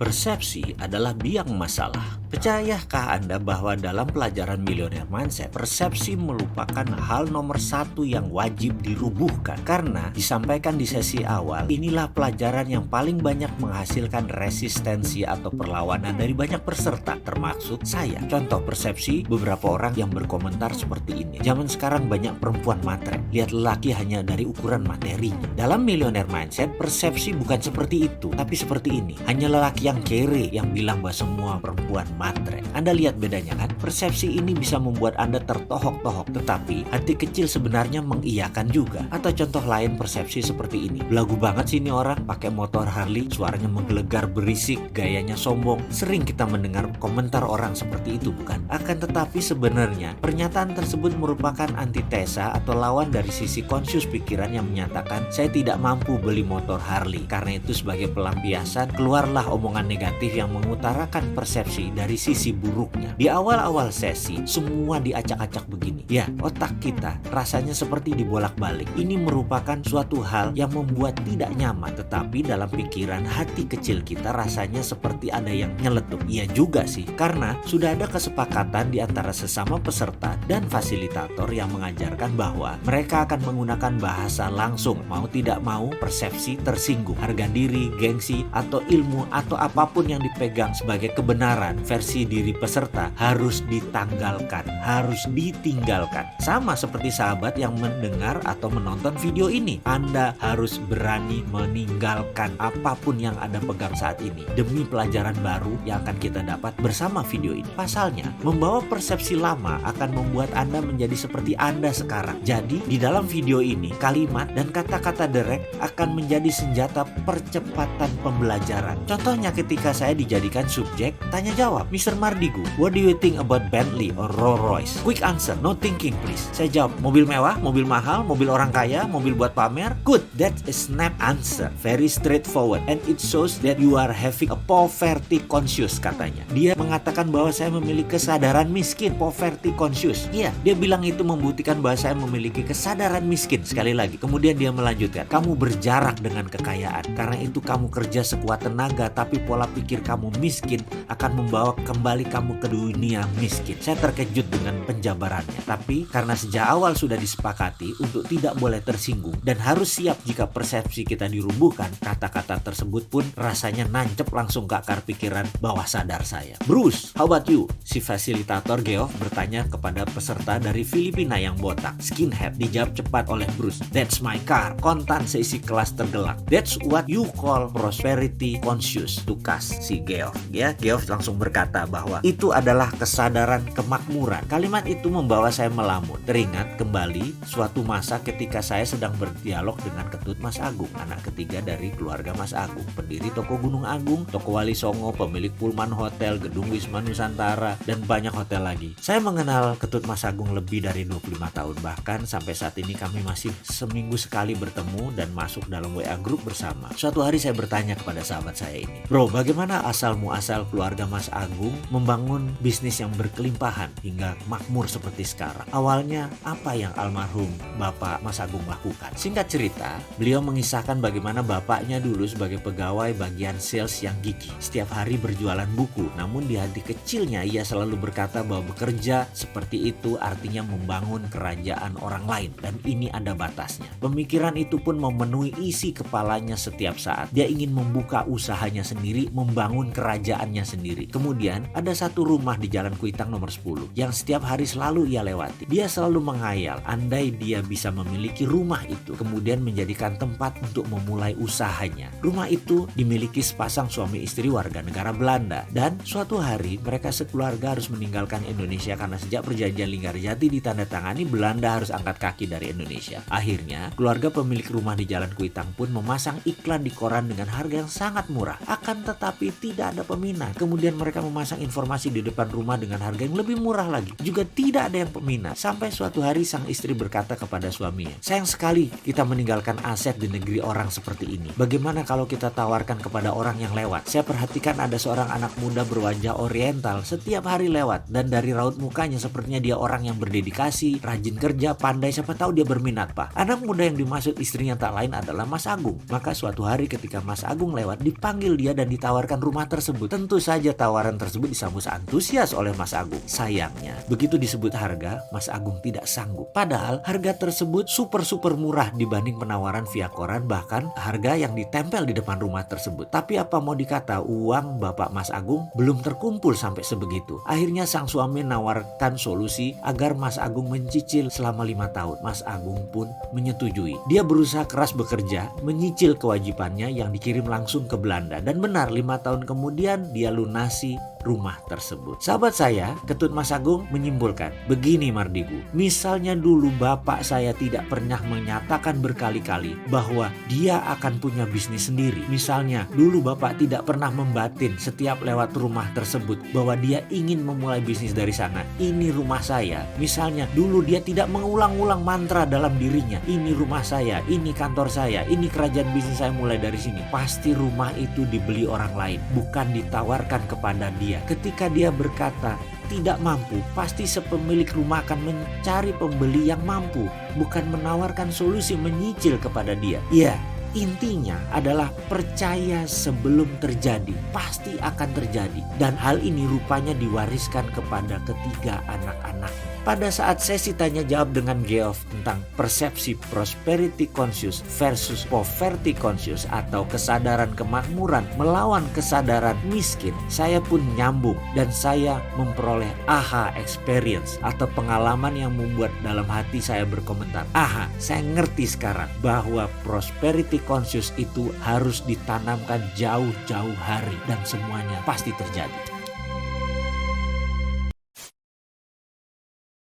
Persepsi adalah biang masalah. Percayakah Anda bahwa dalam pelajaran Millionaire Mindset, persepsi merupakan hal nomor satu yang wajib dirubuhkan? Karena disampaikan di sesi awal, inilah pelajaran yang paling banyak menghasilkan resistensi atau perlawanan dari banyak peserta, termasuk saya. Contoh persepsi beberapa orang yang berkomentar seperti ini. Zaman sekarang banyak perempuan matre, lihat lelaki hanya dari ukuran materinya. Dalam Millionaire Mindset, persepsi bukan seperti itu, tapi seperti ini. Hanya lelaki yang kere yang bilang bahwa semua perempuan matre. Anda lihat bedanya kan? Persepsi ini bisa membuat Anda tertohok-tohok, tetapi hati kecil sebenarnya mengiyakan juga. Atau contoh lain persepsi seperti ini. Belagu banget sih ini orang, pakai motor Harley, suaranya menggelegar berisik, gayanya sombong. Sering kita mendengar komentar orang seperti itu, bukan? Akan tetapi sebenarnya pernyataan tersebut merupakan antitesa atau lawan dari sisi konsius pikiran yang menyatakan saya tidak mampu beli motor Harley. Karena itu sebagai pelampiasan keluarlah omongan negatif yang mengutarakan persepsi dari sisi buruknya. Di awal-awal sesi semua diacak-acak begini. Ya, otak kita rasanya seperti dibolak-balik. Ini merupakan suatu hal yang membuat tidak nyaman, tetapi dalam pikiran hati kecil kita rasanya seperti ada yang nyeletuk. Iya juga sih, karena sudah ada kesepakatan di antara sesama peserta dan fasilitator yang mengajarkan bahwa mereka akan menggunakan bahasa langsung. Mau tidak mau persepsi tersinggung, harga diri, gengsi, atau ilmu atau apapun yang dipegang sebagai kebenaran versi diri peserta harus ditanggalkan, harus ditinggalkan. Sama seperti sahabat yang mendengar atau menonton video ini, Anda harus berani meninggalkan apapun yang Anda pegang saat ini demi pelajaran baru yang akan kita dapat bersama video ini. Pasalnya, membawa persepsi lama akan membuat Anda menjadi seperti Anda sekarang. Jadi, di dalam video ini, kalimat dan kata-kata Derek akan menjadi senjata percepatan pembelajaran. Contohnya ketika saya dijadikan subjek tanya jawab, Mr. Mardigu, what do you think about Bentley or Rolls Royce? Quick answer, no thinking please. Saya jawab, mobil mewah, mobil mahal, mobil orang kaya, mobil buat pamer. Good, that's a snap answer, very straightforward, and it shows that you are having a poverty conscious, katanya. Dia mengatakan bahwa saya memiliki kesadaran miskin, poverty conscious. Iya, dia bilang itu membuktikan bahwa saya memiliki kesadaran miskin. Sekali lagi, kemudian dia melanjutkan, kamu berjarak dengan kekayaan, karena itu kamu kerja sekuat tenaga, tapi pola pikir kamu miskin akan membawa kembali kamu ke dunia miskin. Saya terkejut dengan penjabarannya, tapi karena sejak awal sudah disepakati untuk tidak boleh tersinggung dan harus siap jika persepsi kita dirubuhkan, kata-kata tersebut pun rasanya nancep langsung ke akar pikiran bawah sadar saya. Bruce, how about you? Si fasilitator Geoff bertanya kepada peserta dari Filipina yang botak, skinhead. Dijawab cepat oleh Bruce, that's my car. Kontan seisi kelas tergelak. That's what you call prosperity conscious. Tukas si Geoff. Ya, Geoff langsung berkata bahwa itu adalah kesadaran kemakmuran. Kalimat itu membawa saya melamun. Teringat kembali suatu masa ketika saya sedang berdialog dengan Ketut Mas Agung, anak ketiga dari keluarga Mas Agung, pendiri toko Gunung Agung, toko Wali Songo, pemilik Pullman Hotel, gedung Wisma Nusantara, dan banyak hotel lagi. Saya mengenal Ketut Mas Agung lebih dari 25 tahun, bahkan sampai saat ini kami masih seminggu sekali bertemu dan masuk dalam WA group bersama. Suatu hari saya bertanya kepada sahabat saya ini, bro, bagaimana asal muasal keluarga Mas Agung membangun bisnis yang berkelimpahan hingga makmur seperti sekarang? Awalnya apa yang almarhum Bapak Mas Agung lakukan? Singkat cerita, beliau mengisahkan bagaimana bapaknya dulu sebagai pegawai bagian sales yang gigih, setiap hari berjualan buku. Namun di hati kecilnya ia selalu berkata bahwa bekerja seperti itu artinya membangun kerajaan orang lain, dan ini ada batasnya. Pemikiran itu pun memenuhi isi kepalanya setiap saat. Dia ingin membuka usahanya sendiri, membangun kerajaannya sendiri. Kemudian ada satu rumah di Jalan Kuitang nomor 10 yang setiap hari selalu ia lewati. Dia selalu menghayal andai dia bisa memiliki rumah itu, kemudian menjadikan tempat untuk memulai usahanya. Rumah itu dimiliki sepasang suami istri warga negara Belanda, dan suatu hari mereka sekeluarga harus meninggalkan Indonesia karena sejak perjanjian Linggarjati ditandatangani, Belanda harus angkat kaki dari Indonesia. Akhirnya keluarga pemilik rumah di Jalan Kuitang pun memasang iklan di koran dengan harga yang sangat murah. Akan tetapi tidak ada peminat. Kemudian mereka memasang informasi di depan rumah dengan harga yang lebih murah lagi. Juga tidak ada yang peminat. Sampai suatu hari sang istri berkata kepada suaminya, "Sayang sekali kita meninggalkan aset di negeri orang seperti ini. Bagaimana kalau kita tawarkan kepada orang yang lewat? Saya perhatikan ada seorang anak muda berwajah oriental setiap hari lewat, dan dari raut mukanya sepertinya dia orang yang berdedikasi, rajin kerja, pandai, siapa tahu dia berminat, Pak." Anak muda yang dimaksud istrinya tak lain adalah Mas Agung. Maka suatu hari ketika Mas Agung lewat, dipanggil dia dan ditawarkan rumah tersebut. Tentu saja tawaran tersebut disambut antusias oleh Mas Agung. Sayangnya, begitu disebut harga, Mas Agung tidak sanggup. Padahal harga tersebut super murah dibanding penawaran via koran, bahkan harga yang ditempel di depan rumah tersebut. Tapi apa mau dikata, uang Bapak Mas Agung belum terkumpul sampai sebegitu. Akhirnya sang suami menawarkan solusi agar Mas Agung mencicil selama 5 tahun. Mas Agung pun menyetujui. Dia berusaha keras bekerja, menyicil kewajibannya yang dikirim langsung ke Belanda. Dan benar, 5 tahun kemudian dia lunasi rumah tersebut. Sahabat saya, Ketut Mas Agung menyimpulkan, begini Mardigu, misalnya dulu bapak saya tidak pernah menyatakan berkali-kali bahwa dia akan punya bisnis sendiri. Misalnya dulu bapak tidak pernah membatin setiap lewat rumah tersebut bahwa dia ingin memulai bisnis dari sana. Ini rumah saya. Misalnya dulu dia tidak mengulang-ulang mantra dalam dirinya, ini rumah saya, ini kantor saya, ini kerajaan bisnis saya mulai dari sini. Pasti rumah itu dibeli orang lain, bukan ditawarkan kepada dia. Ketika dia berkata tidak mampu, pasti sepemilik rumah akan mencari pembeli yang mampu, bukan menawarkan solusi menyicil kepada dia. Ya, intinya adalah percaya sebelum terjadi, pasti akan terjadi. Dan hal ini rupanya diwariskan kepada ketiga anak-anaknya. Pada saat sesi tanya jawab dengan Geoff tentang persepsi prosperity conscious versus poverty conscious atau kesadaran kemakmuran melawan kesadaran miskin, saya pun nyambung dan saya memperoleh aha experience atau pengalaman yang membuat dalam hati saya berkomentar, aha, saya ngerti sekarang bahwa prosperity conscious itu harus ditanamkan jauh-jauh hari dan semuanya pasti terjadi.